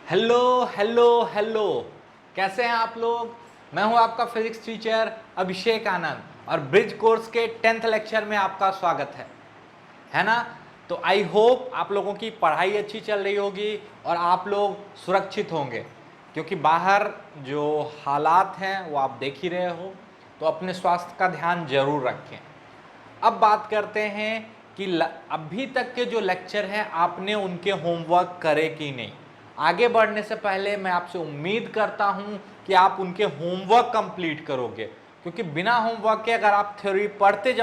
Hello hello hello, कैसे हैं आप लोग। मैं हूं आपका फिजिक्स टीचर अभिषेक आनंद और ब्रिज कोर्स के 10th लेक्चर में आपका स्वागत है ना। तो आई होप आप लोगों की पढ़ाई अच्छी चल रही होगी और आप लोग सुरक्षित होंगे, क्योंकि बाहर जो हालात हैं वो आप देख ही रहे हो। तो अपने स्वास्थ्य का ध्यान जरूर रखें। अब बात करते हैं कि अभी तक के जो लेक्चर हैं आपने उनके होमवर्क करे कि नहीं। आगे बढ़ने से पहले मैं आपसे उम्मीद करता हूं कि आप उनके होमवर्क कंप्लीट करोगे, क्योंकि बिना होमवर्क के अगर आप थ्योरी पढ़ते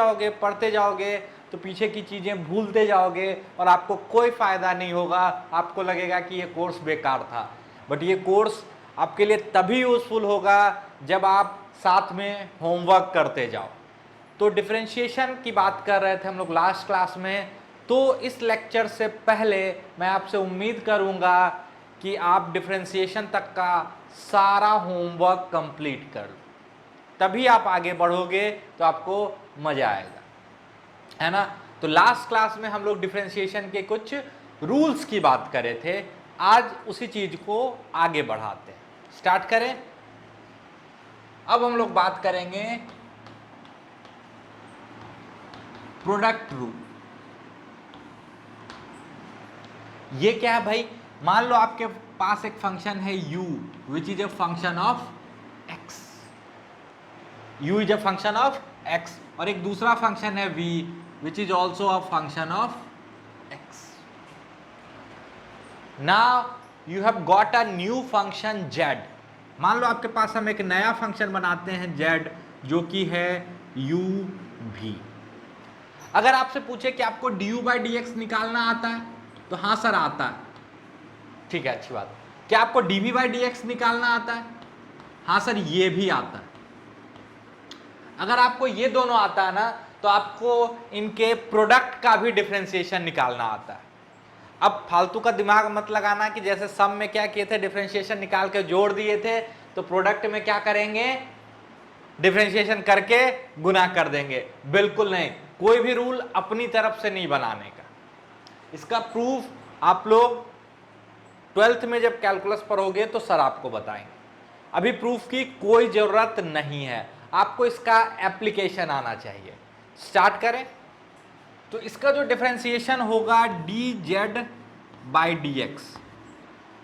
जाओगे तो पीछे की चीज़ें भूलते जाओगे और आपको कोई फ़ायदा नहीं होगा। आपको लगेगा कि ये कोर्स बेकार था। बट ये कोर्स आपके लिए तभी यूज़फुल होगा जब आप साथ में होमवर्क करते जाओ। तो डिफरेंशिएशन की बात कर रहे थे हम लोग लास्ट क्लास में। तो इस लेक्चर से पहले मैं आपसे उम्मीद करूंगा कि आप डिफरेंशिएशन तक का सारा होमवर्क कंप्लीट कर लो, तभी आप आगे बढ़ोगे तो आपको मजा आएगा, है ना। तो लास्ट क्लास में हम लोग डिफरेंशिएशन के कुछ रूल्स की बात कर रहे थे। आज उसी चीज को आगे बढ़ाते हैं, स्टार्ट करें। अब हम लोग बात करेंगे प्रोडक्ट रूल। ये क्या है भाई। मान लो आपके पास एक फंक्शन है u which is a function of x। u is a function of x और एक दूसरा फंक्शन है v which is also a function of x। Now you have got a new function z। मान लो आपके पास हम एक नया फंक्शन बनाते हैं z, जो कि है u v। अगर आपसे पूछे कि आपको du बाई डी एक्स निकालना आता है तो हाँ सर आता है, ठीक है, अच्छी बात। क्या आपको dv बाई डी एक्स निकालना आता है? हाँ सर ये भी आता है। अगर आपको ये दोनों आता है ना तो आपको इनके प्रोडक्ट का भी डिफरेंशिएशन निकालना आता है। अब फालतू का दिमाग मत लगाना कि जैसे सम में क्या किए थे, डिफरेंशिएशन निकाल के जोड़ दिए थे, तो प्रोडक्ट में क्या करेंगे, डिफरेंशिएशन करके गुना कर देंगे। बिल्कुल नहीं, कोई भी रूल अपनी तरफ से नहीं बनाने का। इसका प्रूफ आप लोग 12th में जब कैलकुलस पढ़ोगे तो सर आपको बताएंगे। अभी प्रूफ की कोई जरूरत नहीं है, आपको इसका एप्लीकेशन आना चाहिए। स्टार्ट करें। तो इसका जो डिफरेंशिएशन होगा d z by d x,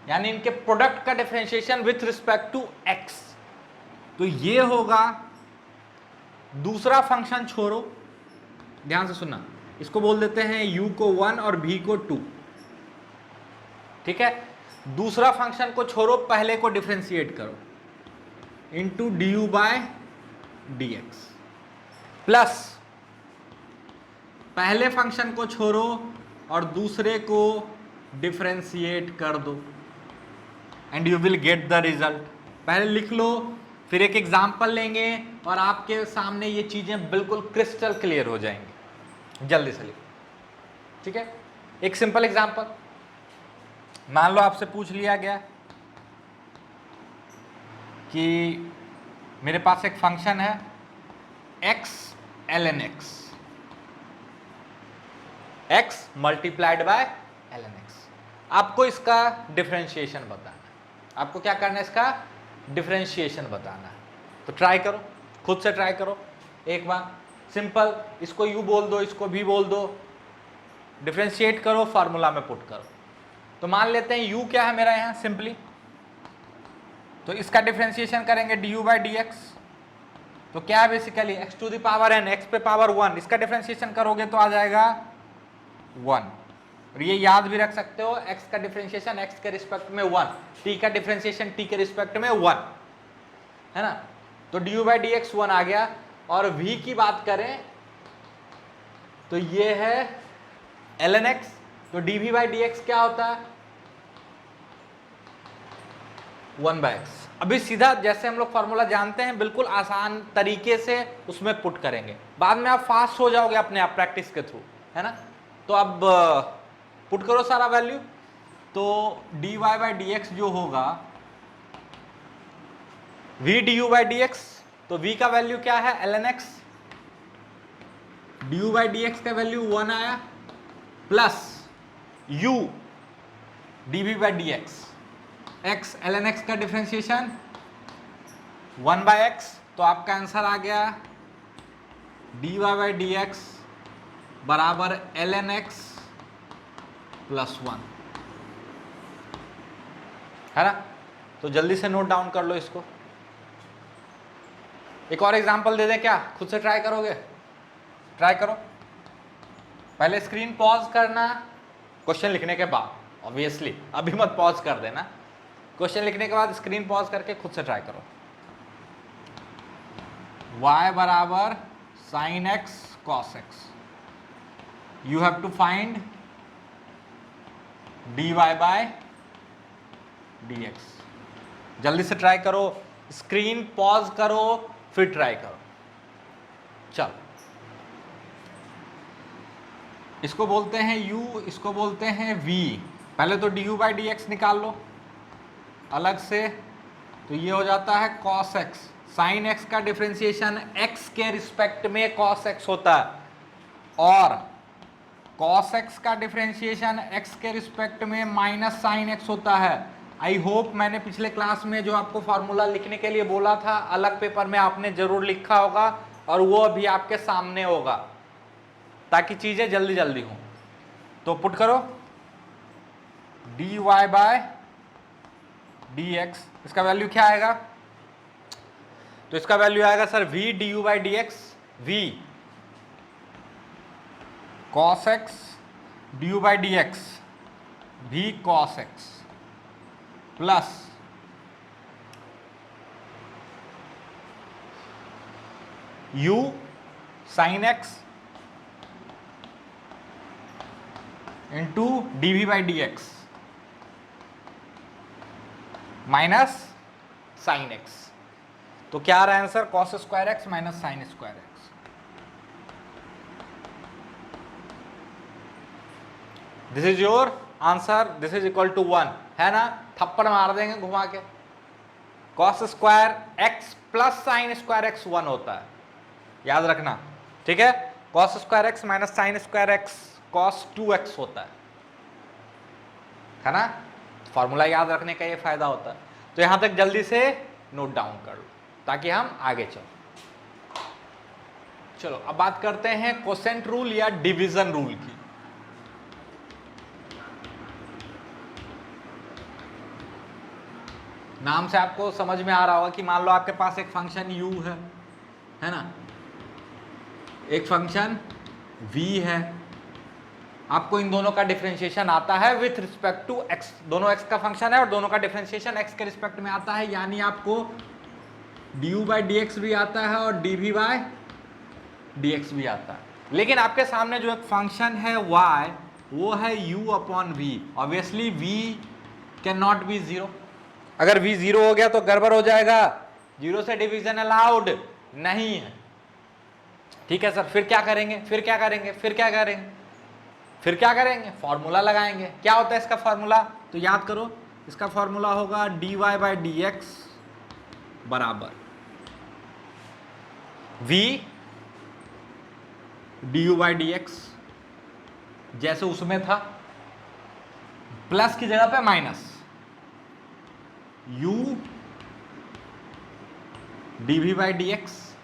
यानी इनके प्रोडक्ट का differentiation with respect to x. तो ये होगा, दूसरा फंक्शन छोड़ो, ध्यान से सुनना, इसको बोल देते हैं u को 1 और v को 2, ठीक है। दूसरा फंक्शन को छोड़ो, पहले को डिफरेंशिएट करो into d u by d x, plus पहले फंक्शन को छोड़ो और दूसरे को डिफरेंशिएट कर दो and you will get the result. पहले लिख लो, फिर एक एग्जाम्पल लेंगे और आपके सामने ये चीजें बिल्कुल क्रिस्टल क्लियर हो जाएंगी। जल्दी से लिखो, ठीक है। एक सिंपल एग्जाम्पल, मान लो आपसे पूछ लिया गया कि मेरे पास एक फंक्शन है x ln x, x multiplied by ln x। आपको इसका डिफरेंशिएशन बताना है। आपको क्या करना है, इसका डिफरेंशिएशन बताना है। तो ट्राई करो, खुद से ट्राई करो एक बार। सिंपल, इसको u बोल दो, इसको v बोल दो, डिफरेंशिएट करो, फार्मूला में पुट करो। तो मान लेते हैं u क्या है मेरा यहाँ सिंपली, तो इसका डिफरेंशिएशन करेंगे d u by d x. तो क्या है basically x to the power n, x पे पावर 1, इसका डिफरेंशिएशन करोगे तो आ जाएगा 1। और ये याद भी रख सकते हो, x का डिफरेंशिएशन x के रिस्पेक्ट में 1, t का डिफरेंशिएशन t के रिस्पेक्ट में 1, है ना। तो D u by d x 1 आ गया। और v की बात करें तो ये है ln x, तो dv बाई डी एक्स क्या होता है 1 बाई एक्स। अभी सीधा जैसे हम लोग फॉर्मूला जानते हैं, बिल्कुल आसान तरीके से उसमें पुट करेंगे, बाद में आप फास्ट हो जाओगे अपने आप प्रैक्टिस के थ्रू, है ना। तो अब पुट करो सारा वैल्यू। तो dy बाई डी एक्स जो होगा v D u by d x, तो v का वैल्यू क्या है ln x, D u by d x का वैल्यू 1 आया, plus u dv by d x, x, ln x का डिफ्रेंशिएशन 1/x, तो आपका आंसर आ गया dy बाई डी एक्स बराबर ln x प्लस 1, है ना। तो जल्दी से नोट डाउन कर लो इसको। एक और एग्जांपल दे दे क्या, खुद से ट्राई करोगे? ट्राई करो। पहले स्क्रीन पॉज करना क्वेश्चन लिखने के बाद, ऑब्वियसली अभी मत पॉज कर देना। क्वेश्चन लिखने के बाद स्क्रीन पॉज करके खुद से ट्राई करो। y बराबर sine x cos x, you have to find dy bye dx। जल्दी से ट्राई करो, स्क्रीन पॉज करो फिर ट्राई करो। चलो, इसको बोलते हैं u, इसको बोलते हैं v। पहले तो du बाई डी एक्स निकाल लो अलग से, तो ये हो जाता है cos x। साइन x का डिफरेंशिएशन x के रिस्पेक्ट में cos x होता है, और cos x का डिफरेंशिएशन x के रिस्पेक्ट में माइनस साइन x होता है। आई होप मैंने पिछले क्लास में जो आपको फॉर्मूला लिखने के लिए बोला था अलग पेपर में आपने जरूर लिखा होगा, और वो अभी आपके सामने होगा ताकि चीजें जल्दी जल्दी हों। तो पुट करो dy बाय dx, इसका वैल्यू क्या आएगा? तो इसका वैल्यू आएगा sir v du by d x, v cos x du by d x, v cos x plus u sin x into dv by d x minus sine x. तो क्या आ रहा है answer? Cos square x minus sine square x. This is your answer, this is equal to 1, है ना। थप्पड़ मार देंगे घुमा के। Cos square x plus sign square x 1 होता है, याद रखना, ठीक है। Cos square x minus sine square x cos 2x होता है ना। फॉर्मूला याद रखने का ये फायदा होता है। तो यहां तक जल्दी से नोट डाउन कर लो ताकि हम आगे चलो। चलो अब बात करते हैं कोसेंट रूल या डिवीजन रूल की। नाम से आपको समझ में आ रहा होगा कि मान लो आपके पास एक फंक्शन u है ना, एक फंक्शन v है, आपको इन दोनों का डिफरेंशिएशन आता है विथ रिस्पेक्ट टू x। दोनों x का फंक्शन है और दोनों का डिफरेंशिएशन x के रिस्पेक्ट में आता है, यानी आपको du बाई डी एक्स भी आता है और dv बाई डी एक्स भी आता है। लेकिन आपके सामने जो एक फंक्शन है y, वो है u upon v। Obviously v can not be zero. अगर v जीरो हो गया तो गड़बड़ हो जाएगा, जीरो से डिवीजन अलाउड नहीं है, ठीक है सर। फिर क्या करेंगे? फिर क्या करेंगे? फॉर्मूला लगाएंगे। क्या होता है इसका फॉर्मूला? तो याद करो, इसका फॉर्मूला होगा dy बाई डी एक्स बराबर v du by d x, जैसे उसमें था, प्लस की जगह पे minus u dv by d x,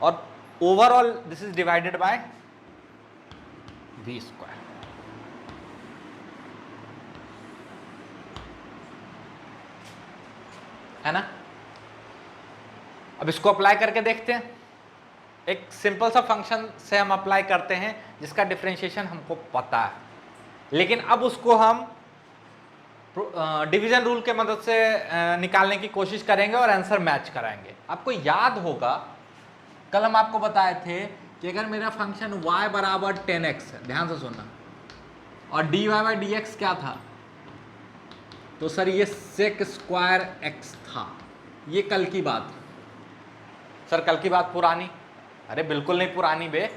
और overall this is divided by v square. है ना। अब इसको अप्लाई करके देखते हैं। एक सिंपल सा फंक्शन से हम अप्लाई करते हैं जिसका डिफरेंशिएशन हमको पता है, लेकिन अब उसको हम डिवीजन रूल के मदद से निकालने की कोशिश करेंगे और आंसर मैच कराएंगे। आपको याद होगा कल हम आपको बताए थे कि अगर मेरा फंक्शन y बराबर 10x है, ध्यान से सुनना, और dy बाई डी एक्स क्या था? तो सर ये sec स्क्वायर x था। ये कल की बात है सर, कल की बात पुरानी? अरे बिल्कुल नहीं पुरानी बे,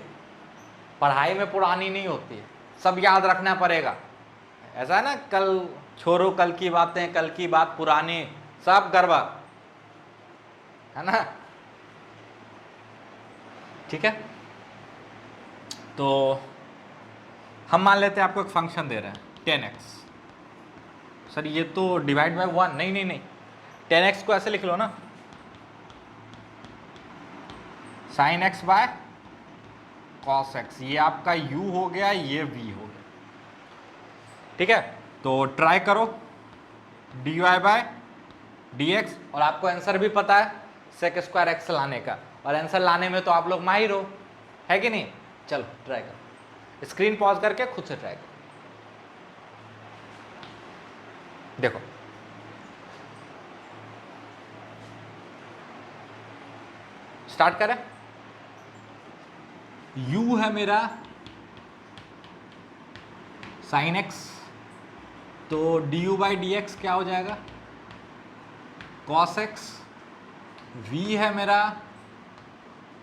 पढ़ाई में पुरानी नहीं होती है, सब याद रखना पड़ेगा। ऐसा है ना, कल छोड़ो कल की बातें, कल की बात पुरानी, सब गड़बड़, है ना, ठीक है। तो हम मान लेते हैं आपको एक फंक्शन दे रहे हैं 10x। सर ये तो डिवाइड बाय 1, नहीं नहीं नहीं, 10x को ऐसे लिख लो ना, sin x by cos x, ये आपका u हो गया, ये v हो गया, ठीक है। तो ट्राई करो dy बाय dx, और आपको आंसर भी पता है sec स्क्वायर x लाने का, और आंसर लाने में तो आप लोग माहिर हो, है कि नहीं। चलो ट्राई करो, स्क्रीन पॉज करके खुद से ट्राई करो, देखो स्टार्ट करें। u है मेरा sin x, तो du बाई डी एक्स क्या हो जाएगा, cos x, v है मेरा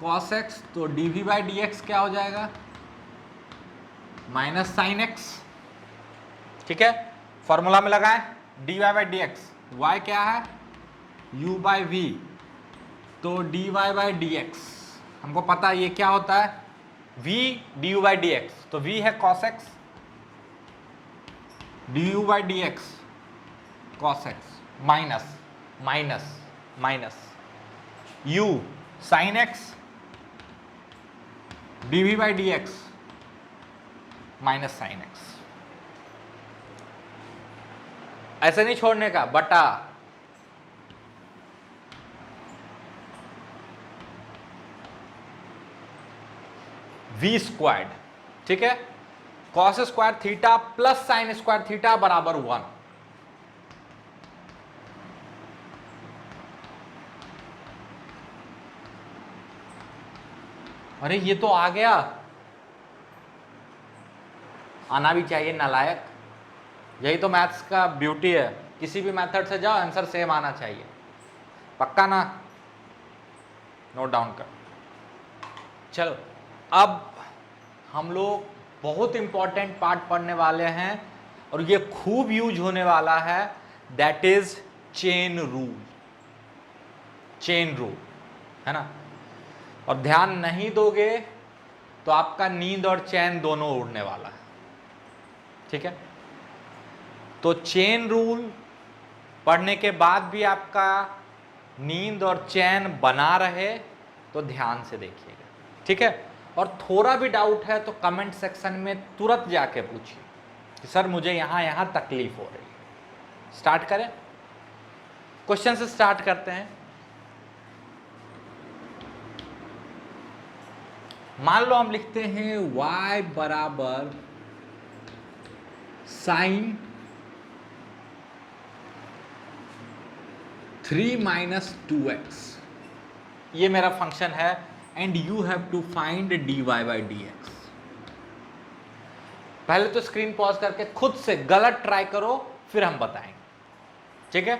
cos x, तो dv बाई डी एक्स क्या हो जाएगा, माइनस साइन x, ठीक है। फॉर्मूला में लगाएं, dy by d x, y क्या है, u बाई v, तो dy बाई डी एक्स हमको पता है ये क्या होता है, v du by d x, तो v है cos x, du by d x cos x, minus minus minus u sin x, dv by d x minus sine x, ऐसे नहीं छोड़ने का, बटा v स्क्वायर्ड, ठीक है, cos square theta plus sine square theta बराबर 1। अरे ये तो आ गया, आना भी चाहिए नालायक, यही तो मैथ्स का ब्यूटी है, किसी भी मेथड से जाओ आंसर सेम आना चाहिए, पक्का ना, नोट डाउन कर। चलो अब हम लोग बहुत इंपॉर्टेंट पार्ट पढ़ने वाले हैं, और ये खूब यूज होने वाला है, that is chain rule, chain rule, है ना। और ध्यान नहीं दोगे तो आपका नींद और चैन दोनों उड़ने वाला है, ठीक है। तो चेन रूल पढ़ने के बाद भी आपका नींद और चैन बना रहे तो ध्यान से देखिएगा, ठीक है। और थोड़ा भी डाउट है तो कमेंट सेक्शन में तुरंत जाके पूछिए कि सर मुझे यहाँ तकलीफ हो रही है। स्टार्ट करें, क्वेश्चन से स्टार्ट करते हैं। मान लो हम लिखते हैं y बराबर साइन 3 माइनस 2x, ये मेरा फंक्शन है, and you have to find dy by d x. पहले तो स्क्रीन पॉज करके खुद से गलत ट्राई करो, फिर हम बताएंगे, ठीक है।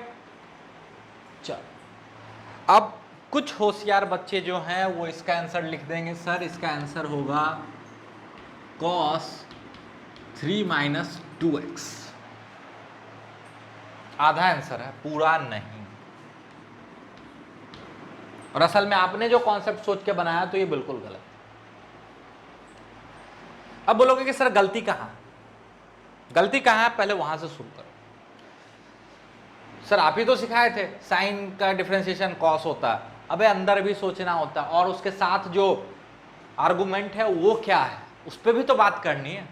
चलो अब कुछ होशियार बच्चे जो हैं वो इसका आंसर लिख देंगे, सर इसका आंसर होगा cos 3 माइनस 2x, आधा आंसर है, पूरा नहीं। और असल में आपने जो कॉन्सेप्ट सोच के बनाया तो ये बिल्कुल गलत है। अब बोलोगे कि सर गलती कहां है, पहले वहां से शुरू करो। सर आप ही तो सिखाए थे साइन का डिफरेंशिएशन कॉस होता है, अबे अंदर भी सोचना होता है, और उसके साथ जो आर्गुमेंट है वो क्या है, उस पर भी तो बात करनी है।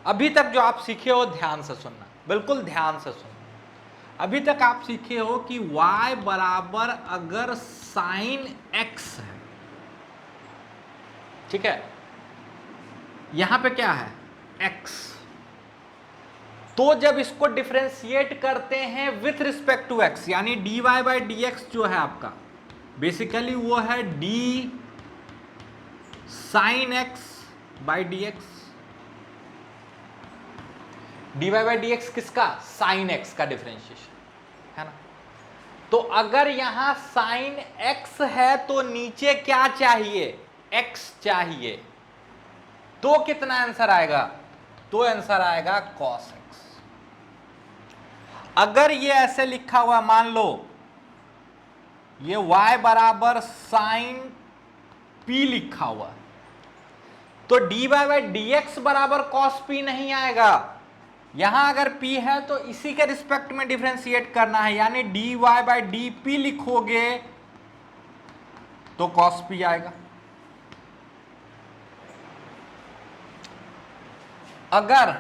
अभी तक जो आप सीखे हो ध्यान से सुनना, बिल्कुल ध्यान से सुनना। अभी तक आप सीखे हो कि y बराबर अगर साइन x है, ठीक है, यहां पे क्या है x, तो जब इसको डिफरेंशिएट करते हैं विथ रिस्पेक्ट टू x, यानी dy बाई डी एक्स जो है आपका बेसिकली वो है d sine x by d x. dy by d x किसका, साइन x का डिफरेंशिएशन, है ना। तो अगर यहां साइन x है तो नीचे क्या चाहिए, x चाहिए, तो कितना आंसर आएगा, तो आंसर आएगा cos x। अगर ये ऐसे लिखा हुआ, मान लो ये y बराबर साइन p लिखा हुआ है, तो dy बाई डी एक्स बराबर cos p नहीं आएगा, यहां अगर p है तो इसी के रिस्पेक्ट में डिफरेंशिएट करना है, यानी dy बाई dp लिखोगे तो cos p आएगा। अगर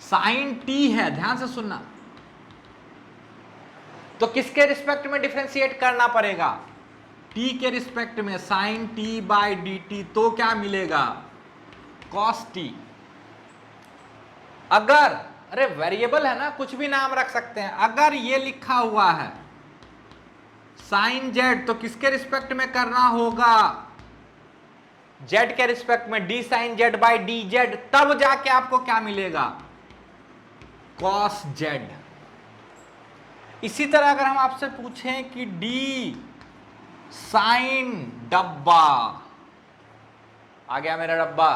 sin t है, ध्यान से सुनना, तो किसके रिस्पेक्ट में डिफरेंशिएट करना पड़ेगा? t के रिस्पेक्ट में sin t बाई dt, तो क्या मिलेगा? cos t। अगर, अरे वेरिएबल है ना, कुछ भी नाम रख सकते हैं, अगर ये लिखा हुआ है sin z, तो किसके रिस्पेक्ट में करना होगा? z के रिस्पेक्ट में d sin z by dz, तब जाके आपको क्या मिलेगा? cos z। इसी तरह अगर हम आपसे पूछें कि d sin डब्बा, आ गया मेरा डब्बा,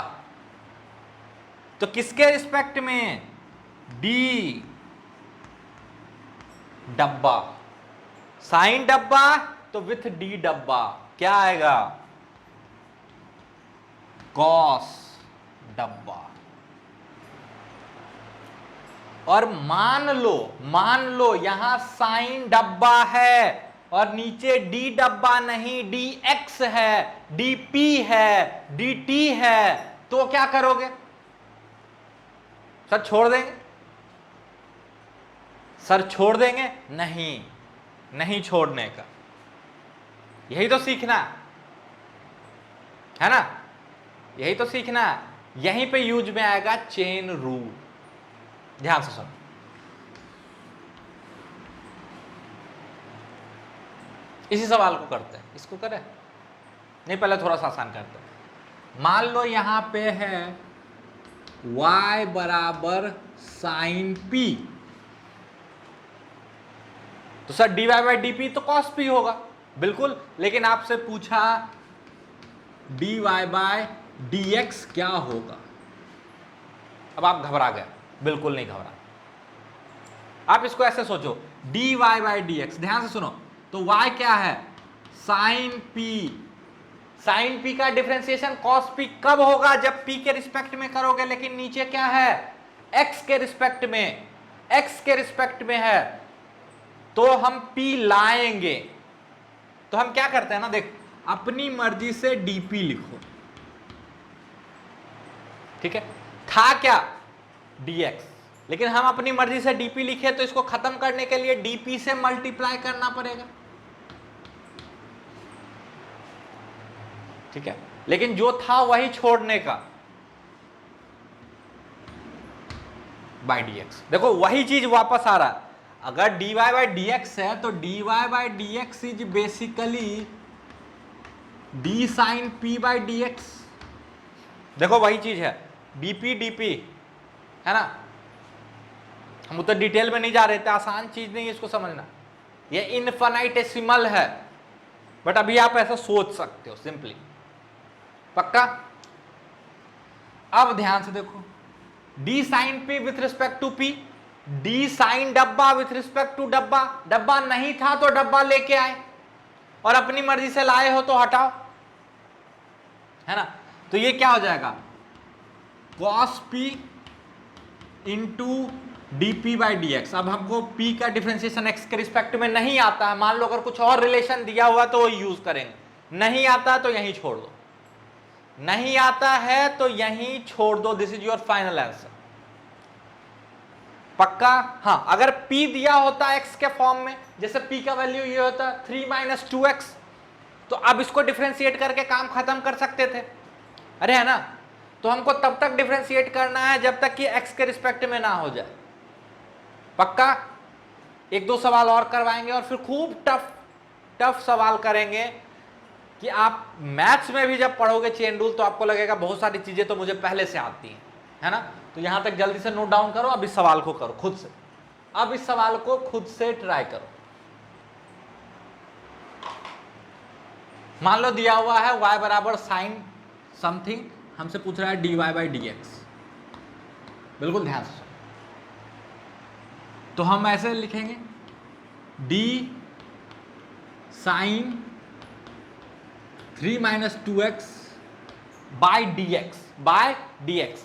तो किसके रिस्पेक्ट में? d डब्बा, साइन डब्बा तो विथ d डब्बा, क्या आएगा? cos डब्बा। और मान लो यहां साइन डब्बा है और नीचे डी डब्बा नहीं, dx है, dp है, dt है, तो क्या करोगे? सर छोड़ देंगे? सर छोड़ देंगे? नहीं, नहीं छोड़ने का, यही तो सीखना है ना, यही तो सीखना है। यहीं पे यूज में आएगा चेन रूल। ध्यान से सुनो, इसी सवाल को करते हैं, इसको करें नहीं, पहले थोड़ा सा आसान करते हैं। मान लो यहां पे है y बराबर साइन p, तो सर dy बाई dp तो cos p होगा, बिल्कुल, लेकिन आपसे पूछा dy बाई dx क्या होगा? अब आप घबरा गए? बिल्कुल नहीं घबरा। आप इसको ऐसे सोचो, dy बाई dx, ध्यान से सुनो, तो y क्या है? साइन p, साइन p का डिफरेंशिएशन cos p कब होगा? जब p के रिस्पेक्ट में करोगे, लेकिन नीचे क्या है? x के रिस्पेक्ट में, x के रिस्पेक्ट में है, तो हम p लाएंगे। तो हम क्या करते हैं ना, देख, अपनी मर्जी से dp लिखो, ठीक है, था क्या? dx, लेकिन हम अपनी मर्जी से dp लिखे तो इसको खत्म करने के लिए dp से मल्टीप्लाई करना पड़ेगा, ठीक है, लेकिन जो था वही छोड़ने का, बाई dx। देखो वही चीज वापस आ रहा है, अगर dy बाई dx है तो dy by dx is basically d sine p by dx। देखो वही चीज है, dp dp है ना, हम उतना डिटेल में नहीं जा रहे थे, आसान चीज नहीं है इसको समझना, ये इनफाइनेटेसिमल है, बट अभी आप ऐसा सोच सकते हो सिंपली, पक्का? अब ध्यान से देखो, d sine p with respect to p, d sine डब्बा विथ रिस्पेक्ट टू डब्बा, डब्बा नहीं था तो डब्बा लेके आए, और अपनी मर्जी से लाए हो तो हटाओ, है ना, तो ये क्या हो जाएगा? cos p into dp by dx। अब हमको p का डिफरेंशिएशन x के रिस्पेक्ट में नहीं आता है, मान लो अगर कुछ और रिलेशन दिया हुआ तो वो यूज करेंगे, नहीं आता तो यहीं छोड़ दो, नहीं आता है तो यहीं छोड़ दो, this is your final answer, पक्का? हाँ, अगर p दिया होता x के फॉर्म में, जैसे p का वैल्यू ये होता 3 माइनस 2x, तो अब इसको डिफरेंशिएट करके काम खत्म कर सकते थे, अरे है ना, तो हमको तब तक डिफरेंशिएट करना है जब तक कि x के रिस्पेक्ट में ना हो जाए, पक्का? एक दो सवाल और करवाएंगे और फिर खूब टफ सवाल करेंगे कि आप मैथ्स में भी जब पढ़ोगे चेन रूल तो आपको लगेगा बहुत सारी चीजें तो मुझे पहले से आती हैं, है ना, तो यहां तक जल्दी से नोट डाउन करो, अब इस सवाल को करो खुद से, अब इस सवाल को खुद से ट्राई करो। मान लो दिया हुआ है y बराबर साइन समथिंग, हमसे पूछ रहा है dy बाई dx, बिल्कुल ध्यान से, तो हम ऐसे लिखेंगे d sine 3 minus 2x by dx,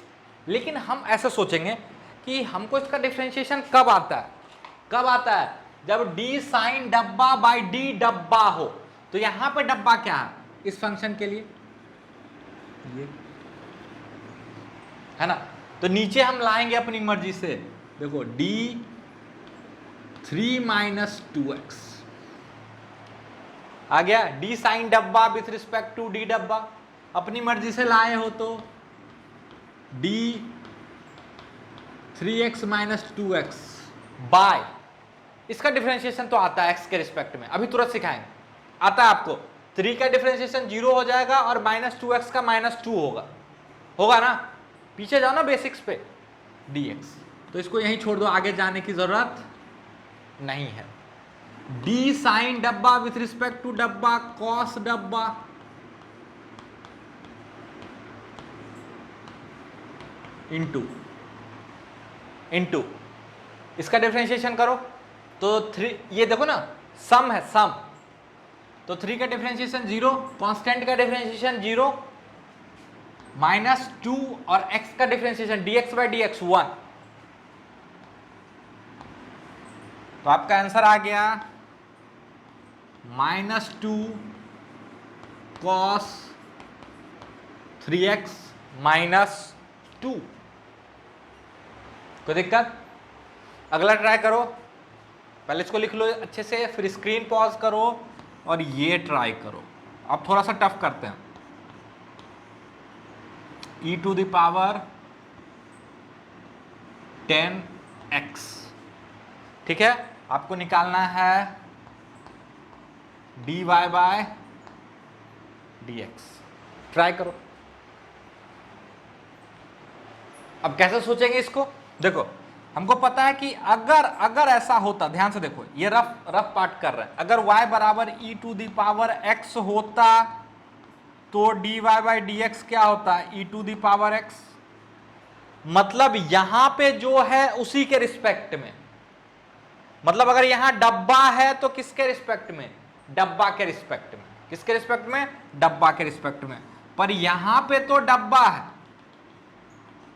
लेकिन हम ऐसा सोचेंगे कि हमको इसका डिफरेंशिएशन कब आता है, कब आता है, जब d साइन डब्बा बाई d डब्बा हो। तो यहां पे डब्बा क्या है इस फंक्शन के लिए, ये है ना। तो नीचे हम लाएंगे अपनी मर्जी से, देखो d3 माइनस 2x आ गया, d साइन डब्बा विथ रिस्पेक्ट टू d डब्बा, अपनी मर्जी से लाए हो तो d3x माइनस 2x बाय, इसका डिफरेंशिएशन तो आता है x के रिस्पेक्ट में, अभी तुरंत सिखाएंगे, आता है आपको। 3 का डिफरेंशिएशन 0 हो जाएगा और माइनस 2x का माइनस 2 होगा ना, पीछे जाओ ना बेसिक्स पे, dx। तो इसको यहीं छोड़ दो, आगे जाने की जरूरत नहीं है। d साइन डब्बा विथ रिस्पेक्ट टू डब्बा कॉस डब्बा इनटू इसका डिफरेंशिएशन करो तो 3, ये देखो ना सम है सम, तो 3 का डिफरेंशिएशन 0, कांस्टेंट का डिफरेंशिएशन 0, माइनस 2 और x का डिफरेंशिएशन dx बाई dx 1। तो आपका आंसर आ गया -2 cos 3x माइनस 2। कोई दिक्कत? अगला ट्राई करो, पहले इसको लिख लो अच्छे से, फिर स्क्रीन पॉज करो और ये ट्राई करो। अब थोड़ा सा टफ करते हैं, e to the power 10x, ठीक है, आपको निकालना है dy बाय dx। ट्राई करो। अब कैसे सोचेंगे इसको, देखो हमको पता है कि अगर ऐसा होता, ध्यान से देखो, ये रफ पार्ट कर रहे हैं, अगर y बराबर e to the power x होता तो dy बाई dx क्या होता है, e to the power x। मतलब यहां पे जो है उसी के रिस्पेक्ट में, मतलब अगर यहां डब्बा है तो किसके रिस्पेक्ट में, डब्बा के रिस्पेक्ट में, किसके रिस्पेक्ट में, डब्बा के रिस्पेक्ट में। पर यहां पे तो डब्बा है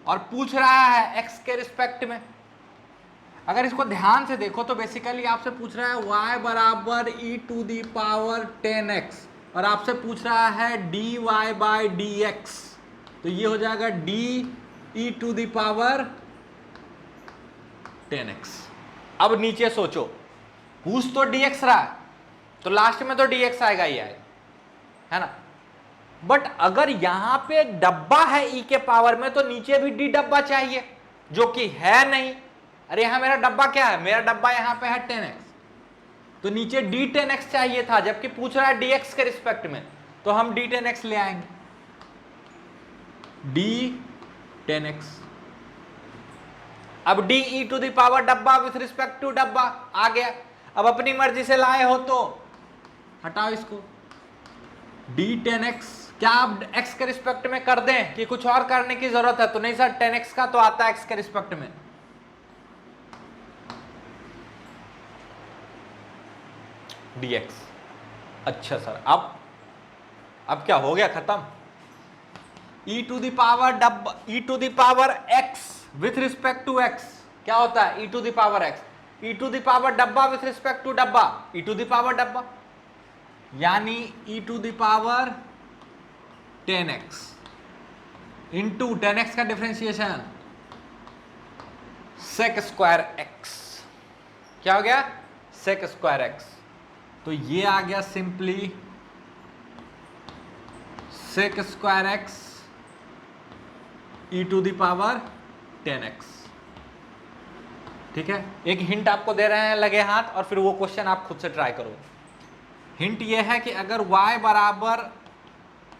और पूछ रहा है x के रिस्पेक्ट में। अगर इसको ध्यान से देखो तो बेसिकली आपसे पूछ रहा है y बराबर e to the power 10x और आपसे पूछ रहा है dy बाई dx, तो ये हो जाएगा d e to the power 10x। अब नीचे सोचो, पूछ तो dx रहा है तो लास्ट में तो dx आएगा ही आएगा, है ना। बट अगर यहां पे डब्बा है e के पावर में तो नीचे भी d डब्बा चाहिए, जो कि है नहीं। अरे यहां मेरा डब्बा क्या है, मेरा डब्बा यहां पे है 10x, तो नीचे d 10x चाहिए था, जबकि पूछ रहा है dx के रिस्पेक्ट में, तो हम d 10x ले आएंगे, d 10x। अब d e to the power डब्बा विथ रिस्पेक्ट टू डब्बा आ गया। अब अपनी मर्जी से लाए हो तो हटाओ इसको, d 10x क्या आप x के रिस्पेक्ट में कर दें कि कुछ और करने की जरूरत है, तो नहीं सर 10x का तो आता है x के रिस्पेक्ट में। dx, अच्छा सर, अब क्या हो गया, खत्म। e टू द पावर डब्बा, e to the power x with respect to x क्या होता है, e to the power x, e to the power डब्बा विथ रिस्पेक्ट टू डब्बा, e टू द पावर डब्बा, यानी e to the power 10x into 10x का differentiation sec square x, क्या हो गया, sec स्क्वायर x। तो ये आ गया simply sec square x e to the power 10x, ठीक है। एक हिंट आपको दे रहे हैं लगे हाथ, और फिर वो क्वेश्चन आप खुद से ट्राई करो। हिंट ये है कि अगर y बराबर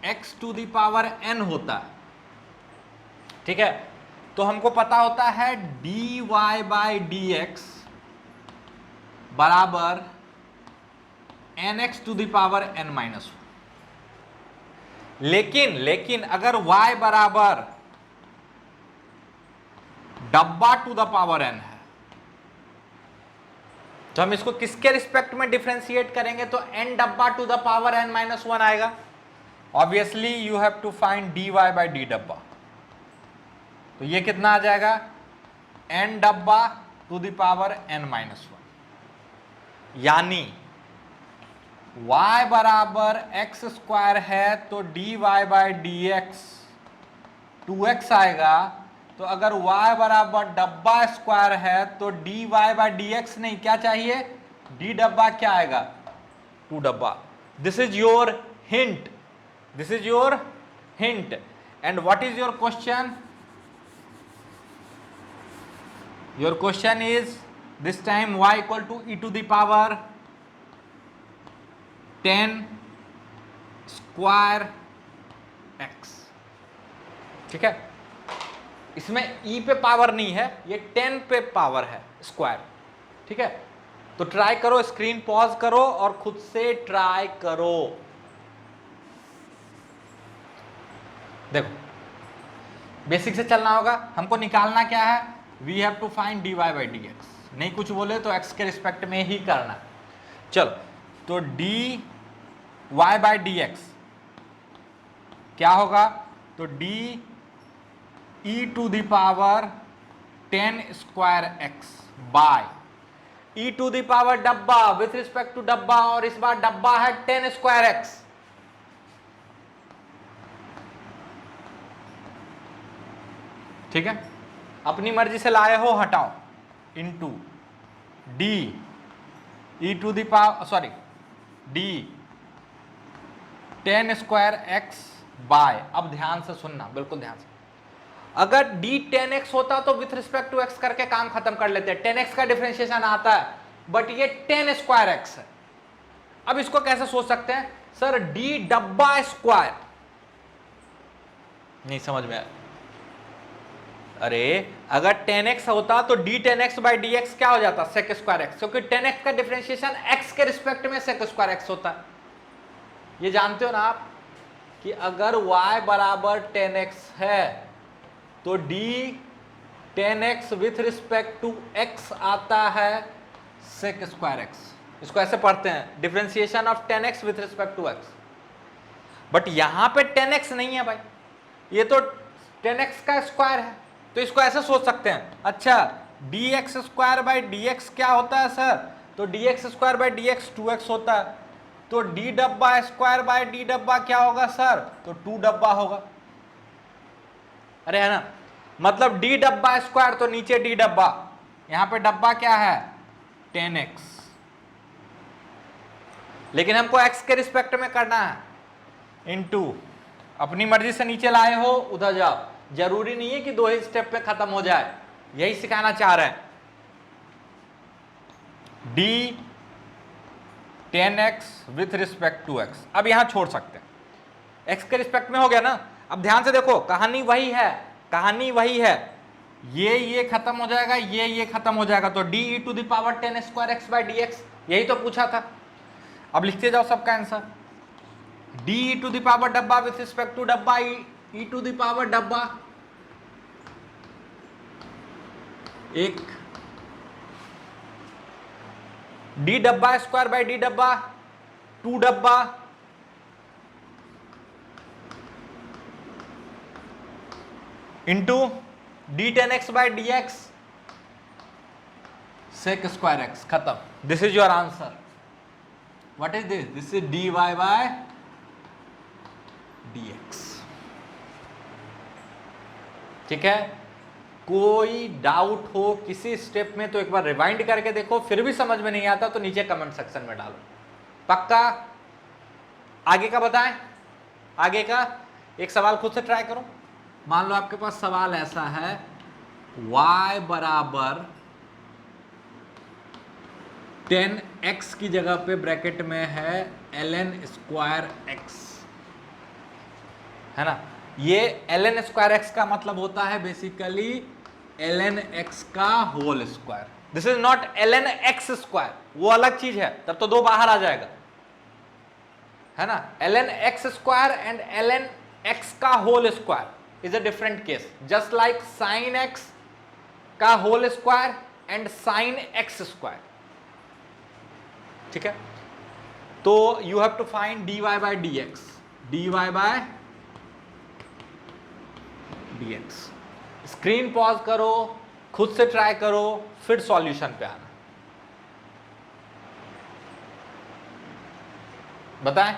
x to the power n होता है, ठीक है, तो हमको पता होता है dy बाई dx बराबर nx to the power n minus. लेकिन अगर y बराबर डब्बा टू द पावर n है, तो हम इसको किसके रिस्पेक्ट में डिफरेंशिएट करेंगे, तो n डब्बा to the power n minus 1 आएगा। Obviously you have to find dy by d डब्बा, तो ये कितना आ जाएगा, n डब्बा टू द पावर n-1, यानी y बराबर x स्क्वायर है तो dy by d x 2x आएगा। तो अगर y बराबर डब्बा स्क्वायर है तो dy बाई डी एक्स नहीं, क्या चाहिए, d डब्बा क्या आएगा, 2 डब्बा। This is your hint, this is your hint. And what is your question, your question is this time y equal to e to the power 10 square x, ठीक है। इसमें e पे पावर नहीं है, ये 10 पे पावर है स्क्वायर, ठीक है। तो ट्राई करो, स्क्रीन पॉज करो और खुद से ट्राई करो। देखो बेसिक से चलना होगा, हमको निकालना क्या है, we have to find dy by d x, नहीं कुछ बोले तो x के रिस्पेक्ट में ही करना। चलो तो dy बाई डी एक्स क्या होगा, तो d e to the power 10 square x by e to the power डब्बा विथ रिस्पेक्ट टू डब्बा, और इस बार डब्बा है 10 स्क्वायर x, ठीक है। अपनी मर्जी से लाए हो हटाओ, into d e to the power sorry d 10 square x by, अब ध्यान से सुनना, बिल्कुल ध्यान से, अगर d 10x होता तो विथ रिस्पेक्ट टू x करके काम खत्म कर लेते हैं, 10x का डिफरेंशिएशन आता है, बट ये 10 स्क्वायर x है। अब इसको कैसे सोच सकते हैं, सर d डब्बा स्क्वायर, नहीं समझ में आया, अरे अगर 10x होता तो d 10x by d x क्या हो जाता, सेक स्क्वायर x, क्योंकि 10x का डिफरेंशिएशन x के रिस्पेक्ट में सेक स्क्वायर x होता है। ये जानते हो ना आप कि अगर y बराबर 10x है तो d 10x with respect to x आता है सेक स्क्वायर x, इसको ऐसे पढ़ते हैं, differentiation of 10x with respect to x। But यहां पे 10x नहीं है भाई, ये तो 10x का स्क्वायर है, तो इसको ऐसे सोच सकते हैं, अच्छा dx स्क्वायर बाई dx क्या होता है सर, तो dx square by dx 2x होता है, तो d डब्बा स्क्वायर बाई d डब्बा क्या होगा सर, तो 2 डब्बा होगा, अरे है ना, मतलब d डब्बा स्क्वायर तो नीचे d डब्बा, यहां पे डब्बा क्या है 10x, लेकिन हमको x के रिस्पेक्ट में करना है, इनटू अपनी मर्जी से नीचे लाए हो उधर जाओ, जरूरी नहीं है कि 2 ही स्टेप पे खत्म हो जाए, यही सिखाना चाह रहे हैं। d 10x with respect to x, अब यहां छोड़ सकते हैं, x के रिस्पेक्ट में हो गया ना। अब ध्यान से देखो, कहानी वही है, कहानी वही है, ये खत्म हो जाएगा, ये खत्म हो जाएगा, तो d e to the power 10 square x by d x, यही तो पूछा था। अब लिखते जाओ सबका answer, d e to the power डब्बा विथ रिस्पेक्ट टू डब्बा, e टू द पावर डब्बा, एक d डब्बा स्क्वायर बाई d डब्बा 2 डब्बा, into d 10x by d x sec square x, खत्म। This is your answer. What is this, this is dy bye dx, ठीक है। कोई डाउट हो किसी स्टेप में तो एक बार रिवाइंड करके देखो, फिर भी समझ में नहीं आता तो नीचे कमेंट सेक्शन में डालो, पक्का। आगे का बताएं, आगे का एक सवाल खुद से ट्राई करो। मान लो आपके पास सवाल ऐसा है, y बराबर 10x की जगह पे ब्रैकेट में है ln स्क्वायर x, है ना। ये ln स्क्वायर x का मतलब होता है बेसिकली ln x का whole square, this is not ln x square, वो अलग चीज है, तब तो 2 बाहर आ जाएगा, है ना। ln x square and ln x का whole square is a different case, just like sine x का whole square and sine x square, ठीक है। तो you have to find dy by d x, dy bye dx, screen pause करो, खुद से try करो, फिर सॉल्यूशन पे आना। बताएं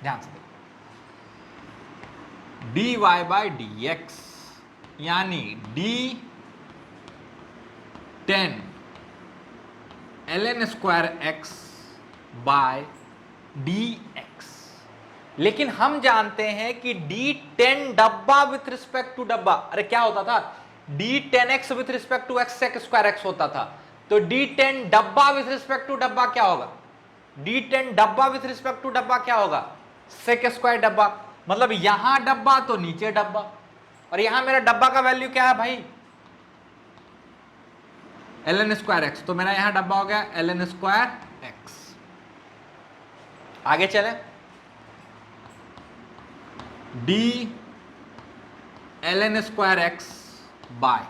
ध्यान से। dy बाई डी एक्स यानी d 10 ln square x by d x. लेकिन हम जानते हैं कि d10 डब्बा विथ रिस्पेक्ट टू डब्बा, अरे क्या होता था, d10x with respect to x sec square x होता था, तो d10 डब्बा विथ रिस्पेक्ट टू डब्बा क्या होगा, d10 डब्बा विथ रिस्पेक्ट टू डब्बा क्या होगा, सेक स्क्वायर डब्बा। मतलब यहां डब्बा तो नीचे डब्बा, और यहां मेरा डब्बा का वैल्यू क्या है भाई, ln स्क्वायर x, तो मेरा यहां डब्बा हो गया ln स्क्वायर x। आगे चले, d ln square x by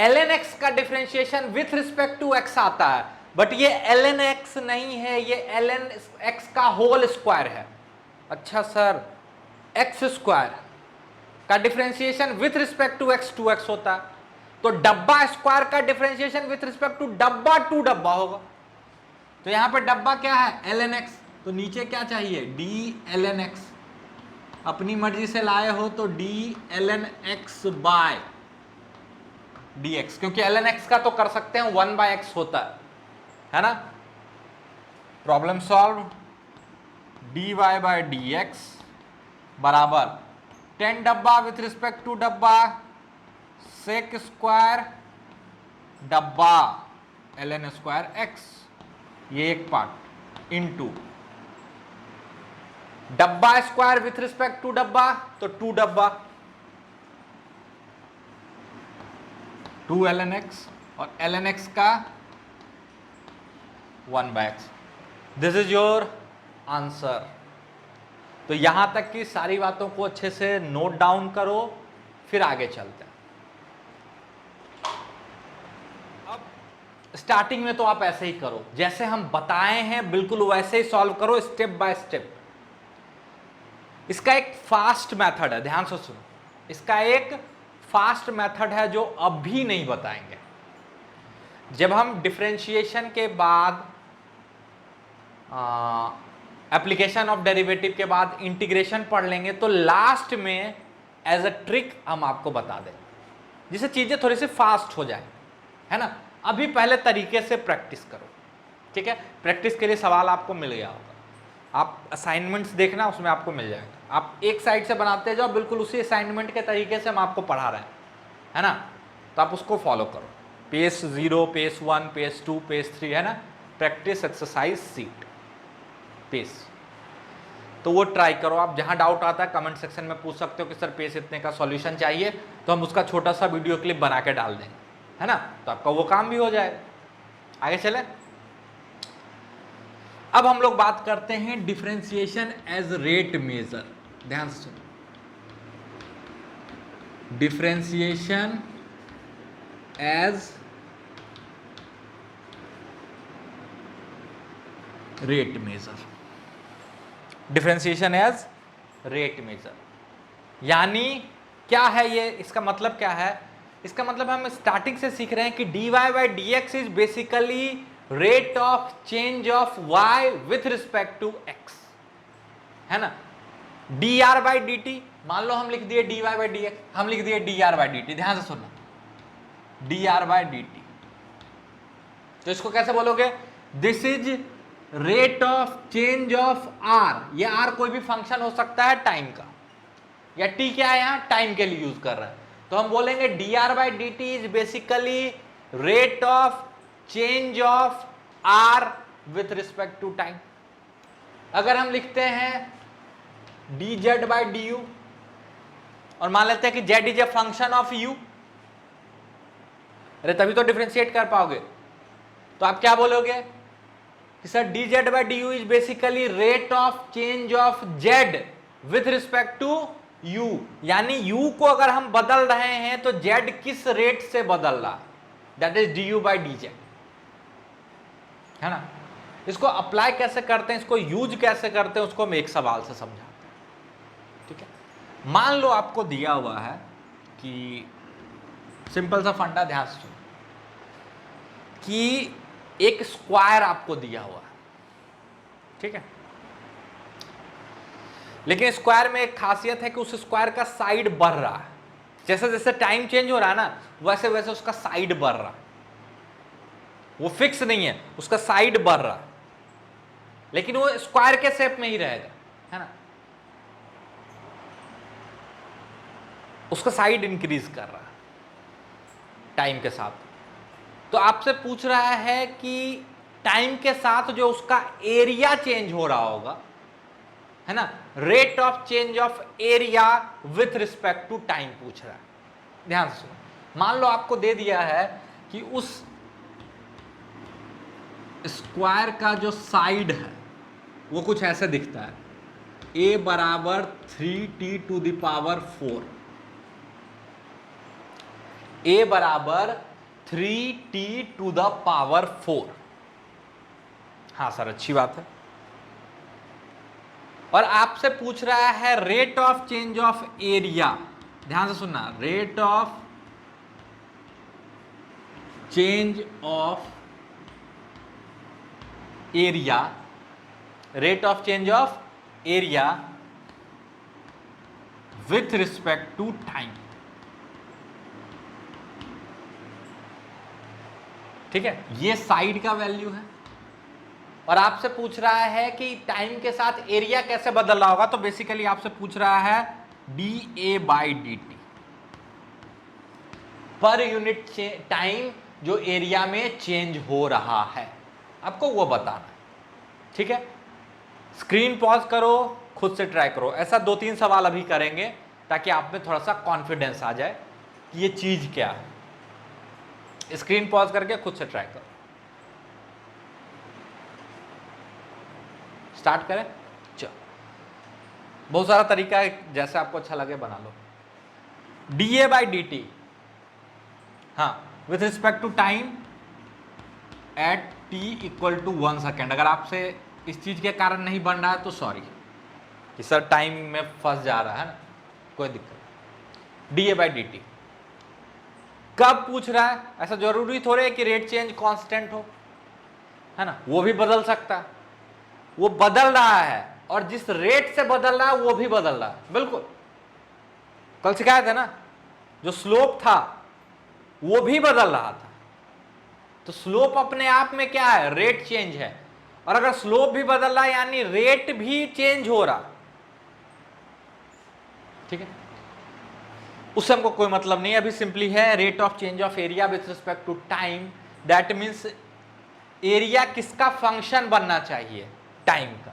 ln x का differentiation with respect to x आता है, बट ये ln x नहीं है, ये ln x का होल स्क्वायर है। अच्छा सर, x स्क्वायर का differentiation with respect to x होता है, तो डब्बा स्क्वायर का डिफरेंशिएशन विथ रिस्पेक्ट टू डब्बा टू डब्बा होगा। तो यहां पे डब्बा क्या है ln x, तो नीचे क्या चाहिए d ln x, अपनी मर्जी से लाए हो तो d ln x by dx, क्योंकि ln x का तो कर सकते हैं 1 बाय x होता है ना। Problem solve, dy bye dx बराबर 10 डब्बा विथ रिस्पेक्ट टू डब्बा सेक स्क्वायर डब्बा ln स्क्वायर x, ये एक पार्ट, इनटू डब्बा स्क्वायर विथ रिस्पेक्ट टू डब्बा, तो 2 डब्बा 2 ln x, और ln x का 1 by x। This is your answer. तो यहां तक की सारी बातों को अच्छे से नोट डाउन करो, फिर आगे चलते हैं। अब स्टार्टिंग में तो आप ऐसे ही करो, जैसे हम बताए हैं बिल्कुल वैसे ही सॉल्व करो, स्टेप बाय स्टेप। इसका एक फास्ट मेथड है, ध्यान से सुनो, इसका एक फास्ट मेथड है जो अभी नहीं बताएंगे। जब हम डिफरेंशिएशन के बाद एप्लीकेशन ऑफ डेरिवेटिव के बाद इंटीग्रेशन पढ़ लेंगे, तो लास्ट में एज अ ट्रिक हम आपको बता दें, जिससे चीजें थोड़ी सी फास्ट हो जाए, है ना। अभी पहले तरीके से प्रैक्टिस करो, ठीक है। प्रैक्टिस के लिए सवाल आपको मिल गया होगा, आप असाइनमेंट्स देखना, उसमें आपको मिल जाएगा। आप एक साइड से बनाते जाओ, बिल्कुल उसी असाइनमेंट के तरीके से हम आपको पढ़ा रहे हैं, है ना। तो आप उसको फॉलो करो, पेज 0, पेज 1, पेज 2, पेज 3, है ना। प्रैक्टिस एक्सरसाइज सीट पेज, तो वो ट्राई करो। आप जहां डाउट आता है कमेंट सेक्शन में पूछ सकते हो कि सर पेज इतने का सॉल्यूशन चाहिए, तो हम उसका छोटा सा वीडियो क्लिप बना के डाल देंगे, है ना। तो आपका वो काम भी हो जाएगा। आगे चले, अब हम लोग बात करते हैं डिफरेंशिएशन एज रेट मेजर। ध्यान से सुनो, differentiation as rate measure, differentiation as rate measure यानी क्या है ये, इसका मतलब क्या है। इसका मतलब हम स्टार्टिंग से सीख रहे हैं कि dy by d x is basically rate of change of y with respect to x, है ना। dr बाई डी टी, मान लो हम लिख दिए dy बाई डी एक्स, हम लिख दिए dr बाई डी टी। ध्यान से सुनना, dr बाई डी टी, तो इसको कैसे बोलोगे, this is rate of change of r। ये r कोई भी फंक्शन हो सकता है टाइम का, या t क्या है, यहां टाइम के लिए यूज कर रहा है, तो हम बोलेंगे dr by d t is basically rate of change of r with respect to time. अगर हम लिखते हैं dz बाई डी यू, और मान लेते हैं कि z is a function of u, अरे तभी तो डिफरेंशिएट कर पाओगे। तो आप क्या बोलोगे कि sir dz by d u is basically rate of change of z with respect to u, यानी u को अगर हम बदल रहे हैं तो z किस रेट से बदल रहा है, that is du by dz, है ना। इसको अप्लाई कैसे करते हैं, इसको यूज कैसे करते हैं, उसको हम एक सवाल से समझाते हैं, ठीक है। मान लो आपको दिया हुआ है कि सिंपल सा फंडा ध्यान से सुनो कि एक स्क्वायर आपको दिया हुआ है, ठीक है, लेकिन स्क्वायर में एक खासियत है कि उस स्क्वायर का साइड बढ़ रहा है, जैसे जैसे टाइम चेंज हो रहा है ना वैसे वैसे उसका साइड बढ़ रहा है, वो फिक्स नहीं है, उसका साइड बढ़ रहा है, लेकिन वो स्क्वायर के शेप में ही रहेगा, है ना, उसका साइड इंक्रीज कर रहा है टाइम के साथ। तो आपसे पूछ रहा है कि टाइम के साथ जो उसका एरिया चेंज हो रहा होगा, है ना, rate of change of area with respect to time पूछ रहा है। ध्यान से सुनो, मान लो आपको दे दिया है कि उस स्क्वायर का जो साइड है वो कुछ ऐसे दिखता है, a बराबर 3t to the power 4, a बराबर 3t टू द पावर 4। हाँ सर, अच्छी बात है। और आपसे पूछ रहा है rate of change of area, ध्यान से सुनना, rate of change of area, rate of change of area with respect to time, ठीक है, ये साइड का वैल्यू है। और आपसे पूछ रहा है कि टाइम के साथ एरिया कैसे बदल रहा होगा, तो बेसिकली आपसे पूछ रहा है dA by dt, per unit time जो एरिया में चेंज हो रहा है, आपको वो बताना है, ठीक है। स्क्रीन पॉज करो, खुद से ट्राई करो, ऐसा 2-3 सवाल अभी करेंगे ताकि आप में थोड़ा सा कॉन्फिडेंस आ जाए कि ये चीज क्या है। स्क्रीन पॉज करके खुद से ट्राई करो। स्टार्ट करें, चलो, बहुत सारा तरीका है, जैसे आपको अच्छा लगे बना लो। dA बाई dt, हाँ, with respect to time at t equal to 1 second. अगर आपसे इस चीज के कारण नहीं बन रहा है तो सॉरी कि सर टाइम में फंस जा रहा है ना, कोई दिक्कत। dA बाई dt कब पूछ रहा है, ऐसा जरूरी थोड़े है कि रेट चेंज कांस्टेंट हो, है ना, वो भी बदल सकता है, वो बदल रहा है, और जिस रेट से बदल रहा है वो भी बदल रहा है, बिल्कुल। कल सिखाया था ना, जो स्लोप था वो भी बदल रहा था, तो स्लोप अपने आप में क्या है, रेट चेंज है, और अगर स्लोप भी बदल रहा है यानी रेट भी चेंज हो रहा, ठीक है, उससे हमको कोई मतलब नहीं, अभी सिंपली है rate of change of area with respect to time, that means area किसका फंक्शन बनना चाहिए, टाइम का।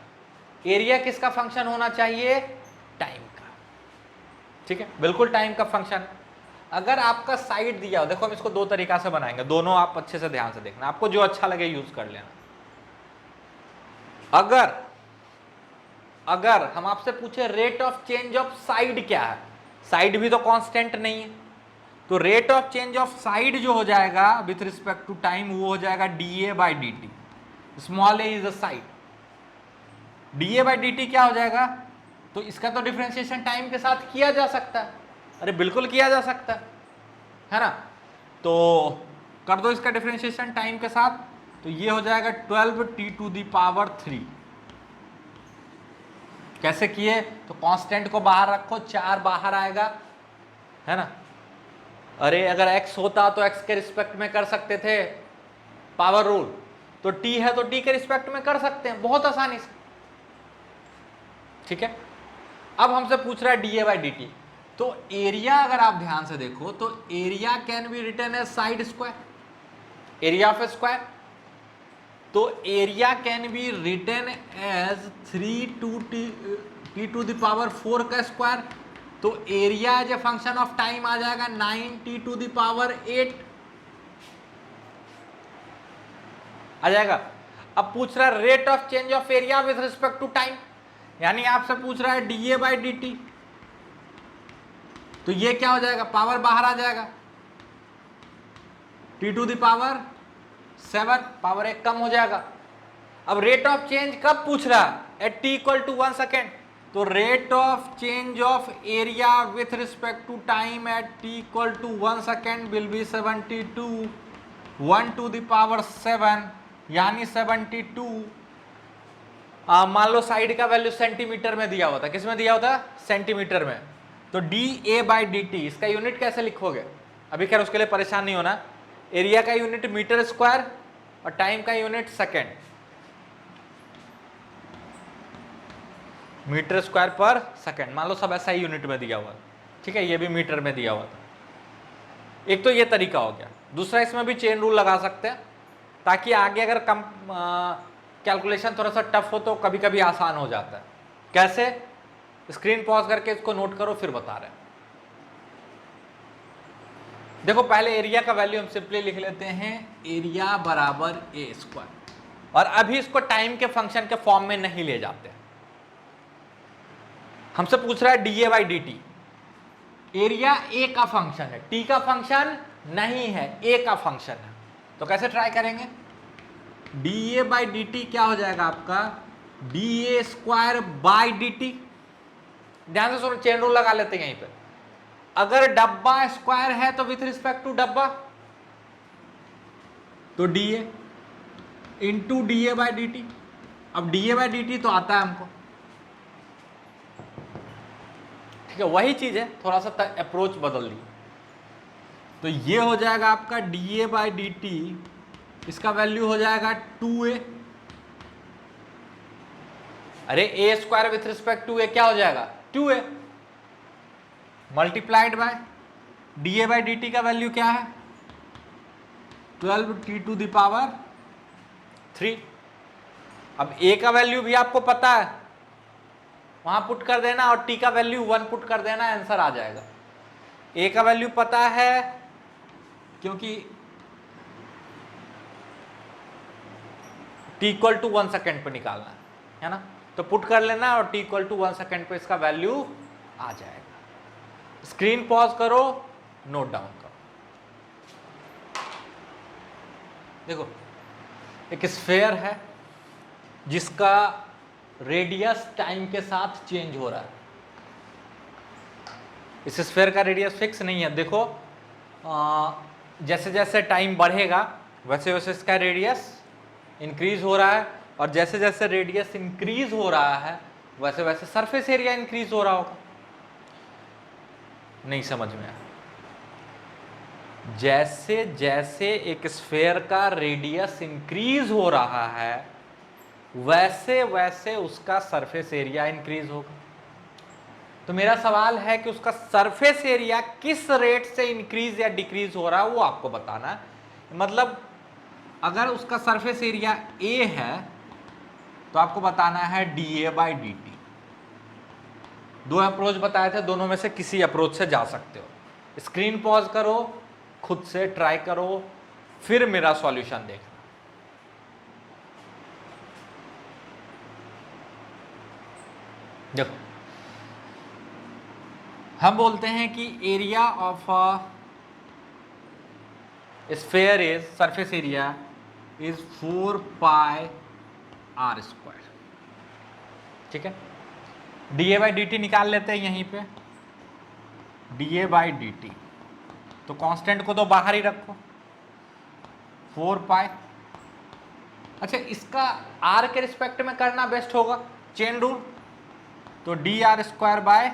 एरिया किसका फंक्शन होना चाहिए, टाइम का, ठीक है, बिल्कुल टाइम का फंक्शन। अगर आपका साइड दिया हो, देखो हम इसको 2 तरीका से बनाएंगे, दोनों आप अच्छे से ध्यान से देखना, आपको जो अच्छा लगे यूज कर लेना। अगर हम आपसे पूछे rate of change of side क्या है, साइड भी तो कांस्टेंट नहीं है, तो rate of change of side जो हो जाएगा विथ रिस्पेक्ट टू टाइम वो हो जाएगा dA by dt, small a is the side, dA by dt क्या हो जाएगा, तो इसका तो डिफरेंशिएशन टाइम के साथ किया जा सकता है, अरे बिल्कुल किया जा सकता है ना, तो कर दो इसका डिफरेंशिएशन टाइम के साथ, तो ये हो जाएगा 12t टू द पावर 3। कैसे किए, तो कांस्टेंट को बाहर रखो, 4 बाहर आएगा, है ना, अरे अगर x होता तो x के रिस्पेक्ट में कर सकते थे पावर रूल, तो t है तो t के रिस्पेक्ट में कर सकते हैं बहुत आसानी से, ठीक है। अब हमसे पूछ रहा है dA बाई dt, तो एरिया अगर आप ध्यान से देखो तो area can be written as side square, area of a square, तो area can be written as 3t to the power 4 का स्क्वायर, तो area as a function of time आ जाएगा 9t टू द पावर 8 आ जाएगा। अब पूछ रहा है rate of change of area with respect to time, यानी आपसे पूछ रहा है dA बाई dt, तो ये क्या हो जाएगा, पावर बाहर आ जाएगा, t to the power 7, power 1 कम हो जाएगा। अब रेट ऑफ चेंज कब पूछ रहा है, at t equal to 1 second, तो rate of change of area with respect to time at t equal to 1 second will be 72 1 to the power 7 यानी 72। मान लो साइड का वैल्यू सेंटीमीटर में दिया हुआ था, किस में दिया हुआ था? सेंटीमीटर में। तो dA/dt इसका यूनिट कैसे लिखोगे? अभी खैर उसके लिए परेशान नहीं होना। एरिया का यूनिट मीटर स्क्वायर और टाइम का यूनिट सेकेंड, मीटर स्क्वायर पर सेकेंड। मान लो सब ऐसा ही यूनिट में दिया हुआ, ठीक है, ये भी मीटर में दिया हुआ था। एक तो ये तरीका हो गया। दूसरा, इसमें भी चेन रूल लगा सकते हैं ताकि आगे अगर कम कैलकुलेशन थोड़ा सा टफ हो तो कभी कभी आसान हो जाता है। कैसे? स्क्रीन पॉज करके इसको नोट करो, फिर बता रहे हैं। देखो, पहले एरिया का वैल्यू हम सिंपली लिख लेते हैं, एरिया बराबर ए स्क्वायर, और अभी इसको टाइम के फंक्शन के फॉर्म में नहीं ले जाते। हमसे पूछ रहा है dA/dt, एरिया ए का फंक्शन है, टी का फंक्शन नहीं है, ए का फंक्शन है। तो कैसे ट्राई करेंगे? dA/dt क्या हो जाएगा आपका? dA²/dt। ध्यान से सुनो, चेन रूल लगा लेते हैं यहीं पे। अगर डब्बा स्क्वायर है तो विथ रिस्पेक्ट टू डब्बा तो dA इंटू dA/dt। अब dA/dt तो आता है हमको, ठीक है, वही चीज है, थोड़ा सा अप्रोच बदल दी। तो ये हो जाएगा आपका dA/dt, इसका वैल्यू हो जाएगा 2a। अरे ए स्क्वायर विथ रिस्पेक्ट टू ए क्या हो जाएगा? 2a मल्टीप्लाइड बाय dA/dt का वैल्यू क्या है? 12t⁻3। अब a का वैल्यू भी आपको पता है, वहां पुट कर देना और t का वैल्यू 1 पुट कर देना, आंसर आ जाएगा। a का वैल्यू पता है क्योंकि t इक्वल टू 1 सेकेंड पे निकालना है ना, तो पुट कर लेना और t इक्वल टू 1 सेकेंड पे इसका वैल्यू आ जाएगा। स्क्रीन पॉज करो, नोट डाउन करो। देखो, एक स्फेयर है जिसका रेडियस टाइम के साथ चेंज हो रहा है। इस स्फेयर का रेडियस फिक्स नहीं है। देखो, जैसे जैसे टाइम बढ़ेगा वैसे वैसे इसका रेडियस इंक्रीज हो रहा है, और जैसे जैसे रेडियस इंक्रीज हो रहा है वैसे वैसे सरफेस एरिया इंक्रीज हो रहा होगा। नहीं समझ में आया? जैसे जैसे एक स्फेयर का रेडियस इंक्रीज हो रहा है वैसे वैसे उसका सरफेस एरिया इंक्रीज होगा। तो मेरा सवाल है कि उसका सरफेस एरिया किस रेट से इंक्रीज या डिक्रीज हो रहा है वो आपको बताना है। मतलब अगर उसका सरफेस एरिया a है तो आपको बताना है dA/dt। दो अप्रोच बताए थे, दोनों में से किसी अप्रोच से जा सकते हो। स्क्रीन पॉज करो, खुद से ट्राई करो, फिर मेरा सॉल्यूशन देखना। देखो, हम बोलते हैं कि area of sphere is, surface area is 4πr²। ठीक है, dA/dt निकाल लेते हैं यहीं पे। dA/dt तो कांस्टेंट को तो बाहर ही रखो, 4π। अच्छा, इसका r के रिस्पेक्ट में करना बेस्ट होगा, चेन रूल। तो dr²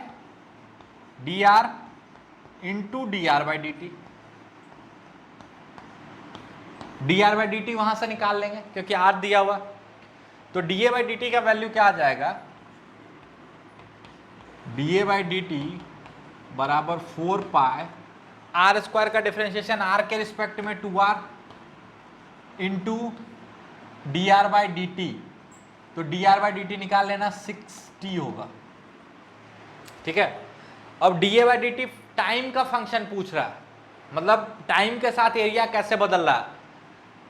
इंटू dR/dt। dR/dt वहां से निकाल लेंगे क्योंकि r दिया हुआ। तो dA/dt का वैल्यू क्या आ जाएगा? dA/dt बराबर 4π, r² का डिफरेंशिएशन r के रिस्पेक्ट में 2r इंटू dR/dt। तो dR/dt निकाल लेना, 6t होगा। ठीक है, अब dA/dt टाइम का फंक्शन पूछ रहा है, मतलब टाइम के साथ एरिया कैसे बदल रहा है।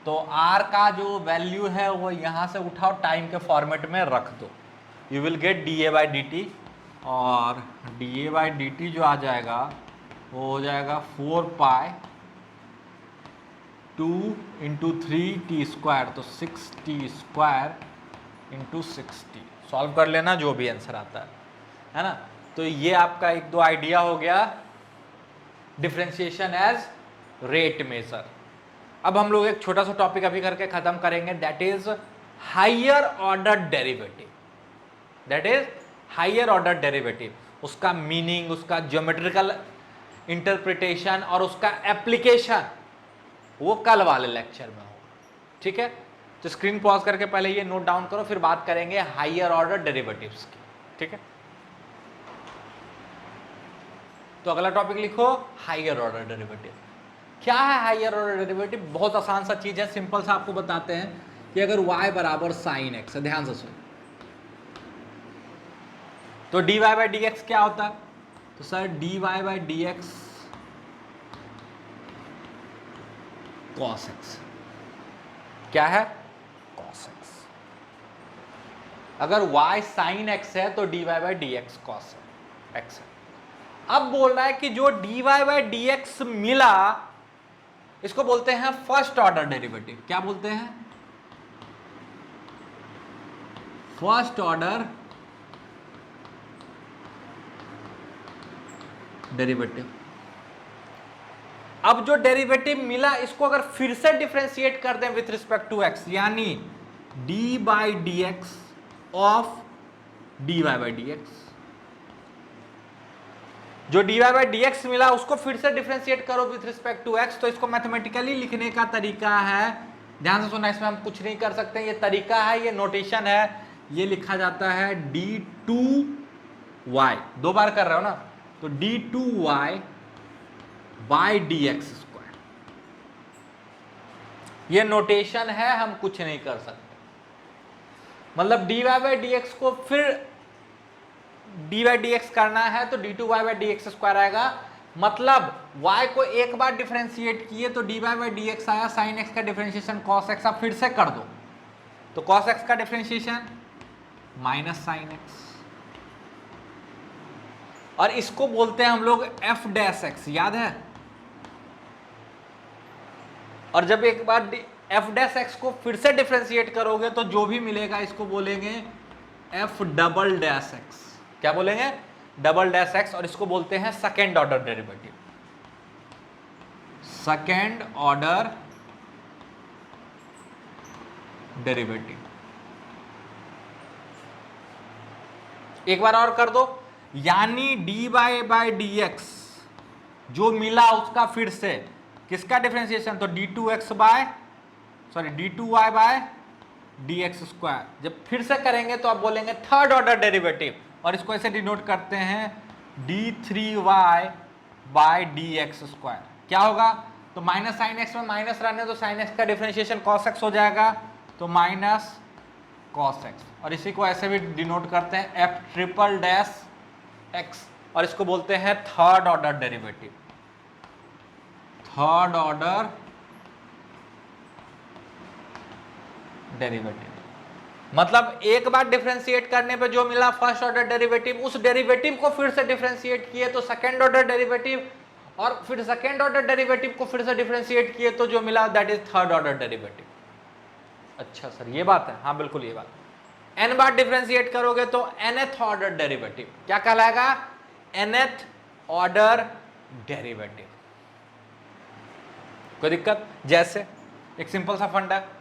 तो r का जो वैल्यू है वो यहां से उठाओ, टाइम के फॉर्मेट में रख दो, यू विल गेट dA/dt। और dA/dt जो आ जाएगा वो हो जाएगा 4π 2 इंटू 3t², तो 6t² इंटू 6t। सॉल्व कर लेना, जो भी आंसर आता है। है ना। तो ये आपका एक दो आइडिया हो गया डिफरेंशिएशन एज रेट मेजर। अब हम लोग एक छोटा सा टॉपिक अभी करके खत्म करेंगे, that is higher order derivative. That is higher order derivative, उसका मीनिंग, उसका ज्योमेट्रिकल इंटरप्रिटेशन और उसका एप्लीकेशन वो कल वाले लेक्चर में होगा। ठीक है, तो स्क्रीन पॉज करके पहले ये नोट डाउन करो, फिर बात करेंगे हायर ऑर्डर डेरिवेटिव्स की। ठीक है, तो अगला टॉपिक लिखो हायर ऑर्डर डेरिवेटिव। क्या है हायर ऑर्डर डेरिवेटिव? बहुत आसान सा चीज है, सिंपल सा आपको बताते हैं कि अगर y बराबर साइन एक्स है, ध्यान से सुनो, तो dy बाई डी एक्स क्या होता है? तो sir dy by d x cos x. क्या है? Cos x. अगर y साइन एक्स है तो dy by d x cos x है। अब बोल रहा है कि जो dy बाई डी एक्स मिला इसको बोलते हैं फर्स्ट ऑर्डर डेरिवेटिव। क्या बोलते हैं? First order derivative. अब जो डेरिवेटिव मिला इसको अगर फिर से डिफरेंशिएट कर दें विथ रिस्पेक्ट टू एक्स, यानी d by d x of d y by d x, जो d y by d x मिला उसको फिर से डिफरेंशिएट करो विथ रिस्पेक्ट टू एक्स, तो इसको मैथमेटिकली लिखने का तरीका है, ध्यान से सुनना, इसमें हम कुछ नहीं कर सकते, ये तरीका है, ये नोटेशन है, ये लिखा जाता है डी टू वाई। दो बार कर रहे हो ना, तो d two y by d x square, ये नोटेशन है, हम कुछ नहीं कर सकते। मतलब d y by d x को फिर डी वाई डी एक्स करना है तो d two y by d x square आएगा। मतलब y को एक बार डिफरेंशिएट किए तो d y by d x आया, साइन एक्स का डिफरेंशिएशन कॉस एक्स, आप फिर से कर दो तो कॉस एक्स का डिफरेंशिएशन माइनस साइन एक्स, और इसको बोलते हैं हम लोग एफ डैश एक्स, याद है? और जब एक बार एफ डैश एक्स को फिर से डिफरेंशिएट करोगे तो जो भी मिलेगा इसको बोलेंगे एफ डबल डैश एक्स। क्या बोलेंगे? डबल डैश एक्स, और इसको बोलते हैं second order derivative. Second order derivative. एक बार और कर दो, यानी d y by d x जो मिला उसका फिर से किसका डिफरेंशिएशन, तो d two x by sorry d two y by d x square. जब फिर से करेंगे तो आप बोलेंगे थर्ड ऑर्डर डेरिवेटिव, और इसको ऐसे डिनोट करते हैं d three y by d x square. क्या होगा? तो माइनस साइन एक्स में माइनस रहने तो साइन एक्स का डिफरेंशिएशन कॉस एक्स हो जाएगा, तो माइनस कॉस एक्स, और इसी को ऐसे भी डिनोट करते हैं एफ ट्रिपल डैश एक्स, और इसको बोलते हैं third order derivative. Third order derivative मतलब एक बार डिफरेंशिएट करने पे जो मिला फर्स्ट ऑर्डर डेरिवेटिव, उस डेरिवेटिव को फिर से डिफरेंशिएट किए तो सेकंड ऑर्डर डेरिवेटिव, और फिर सेकंड ऑर्डर डेरिवेटिव को फिर से डिफरेंशिएट किए तो जो मिला that is third order derivative. अच्छा सर ये बात है? हाँ बिल्कुल ये बात। एन बार डिफरेंशिएट करोगे तो nth ऑर्डर डेरिवेटिव। क्या कहलाएगा? nth order derivative. कोई दिक्कत? जैसे एक सिंपल सा फंडा है,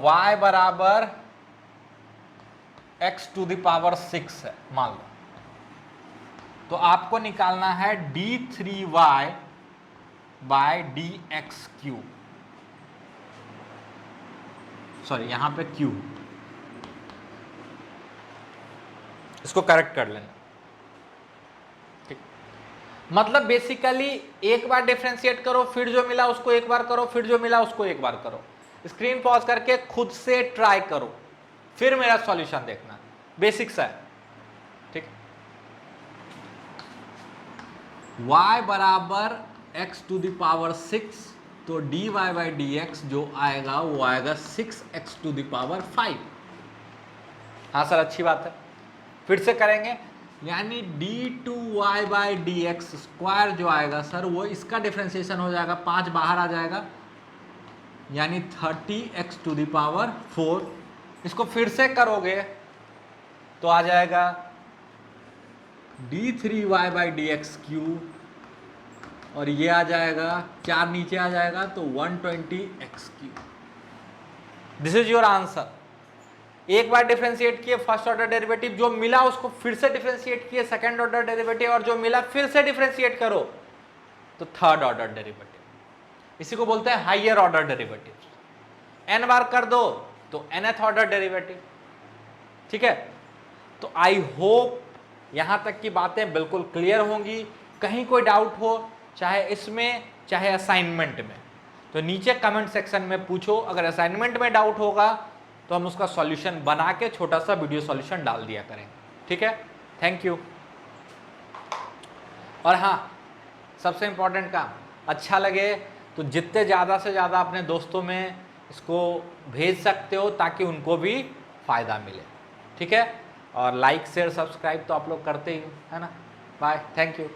y बराबर x टू द पावर 6 है मान लो, तो आपको निकालना है d3y by d x q, sorry यहां पे q, इसको करेक्ट कर लेना। ठीक, मतलब बेसिकली एक बार डिफरेंशिएट करो, फिर जो मिला उसको एक बार करो, फिर जो मिला उसको एक बार करो। स्क्रीन पॉज करके खुद से ट्राई करो, फिर मेरा सॉल्यूशन देखना। बेसिक्स है, ठीक। y बराबर x टू द पावर 6, तो dy बाई डी एक्स जो आएगा वो आएगा 6x टू द पावर 5। हाँ सर अच्छी बात है, फिर से करेंगे, यानी d2y by d x square जो आएगा सर वो इसका डिफरेंशिएशन हो जाएगा, 5 बाहर आ जाएगा, यानी 30x टू द पावर 4। इसको फिर से करोगे तो आ जाएगा d3y by d x Q, और ये आ जाएगा 4 नीचे आ जाएगा तो 120x Q. This is your answer. एक बार डिफरेंशिएट किए फर्स्ट ऑर्डर डेरिवेटिव, जो मिला उसको फिर से डिफरेंशिएट किए सेकंड ऑर्डर डेरिवेटिव, और जो मिला फिर से डिफरेंशिएट करो तो थर्ड ऑर्डर डेरिवेटिव। इसी को बोलते हैं हायर ऑर्डर डेरिवेटिव। n बार कर दो तो nth ऑर्डर डेरिवेटिव। ठीक है, तो आई होप यहां तक की बातें बिल्कुल क्लियर होंगी। कहीं कोई डाउट हो, चाहे इसमें चाहे असाइनमेंट में, तो नीचे कमेंट सेक्शन में पूछो। अगर असाइनमेंट में डाउट होगा तो हम उसका सॉल्यूशन बना के छोटा सा वीडियो सॉल्यूशन डाल दिया करेंगे। ठीक है, थैंक यू। और हाँ, सबसे इंपॉर्टेंट काम, अच्छा लगे तो जितने ज़्यादा से ज़्यादा अपने दोस्तों में इसको भेज सकते हो ताकि उनको भी फ़ायदा मिले। ठीक है, और लाइक शेयर सब्सक्राइब तो आप लोग करते ही हो, है ना। Bye, thank you.